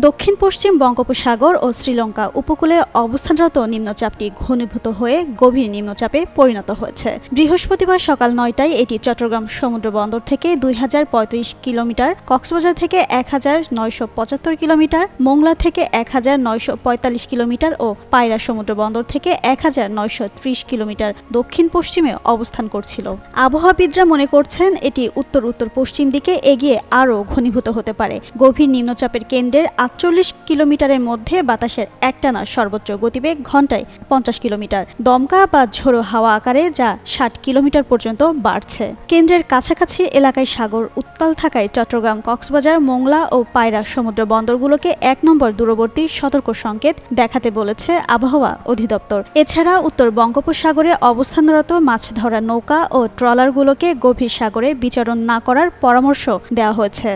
দক্ষিণ পশ্চিম বঙ্গোপসাগর ও শ্রীলঙ্কা উপকূলে অবস্থানরত নিম্নচাপটি ঘনীভূত হয়ে গভীর নিম্নচাপে পরিণত হয়েছে। বৃহস্পতিবার সকাল ৯টায় এটি চট্টগ্রাম সমুদ্র বন্দর থেকে ২০৩৫ কিলোমিটার, কক্সবাজার থেকে ১৯৭৫ কিলোমিটার, মোংলা থেকে ১৯৪৫ কিলোমিটার ও পায়রা সমুদ্র বন্দর থেকে ১৯৩০ কিলোমিটার দক্ষিণ পশ্চিমে অবস্থান করছিল। আবহাওয়াবিদরা মনে করছেন এটি উত্তর উত্তর পশ্চিম দিকে এগিয়ে আরও ঘনীভূত হতে পারে। গভীর নিম্নচাপের কেন্দ্রের ৪৮ কিলোমিটারের মধ্যে বাতাসের একটানা সর্বোচ্চ গতিবেগ ঘন্টায় ৫০ কিলোমিটার, দমকা বা ঝোড়ো হাওয়া আকারে যা ৬০ কিলোমিটার পর্যন্ত বাড়ছে। কেন্দ্রের কাছাকাছি এলাকায় সাগর উত্তাল থাকায় চট্টগ্রাম, কক্সবাজার, মোংলা ও পায়রা সমুদ্র বন্দরগুলোকে ১ নম্বর দূরবর্তী সতর্ক সংকেত দেখাতে বলেছে আবহাওয়া অধিদপ্তর। এছাড়া উত্তর বঙ্গোপসাগরে অবস্থানরত মাছ ধরা নৌকা ও ট্রলারগুলোকে গভীর সাগরে বিচরণ না করার পরামর্শ দেওয়া হয়েছে।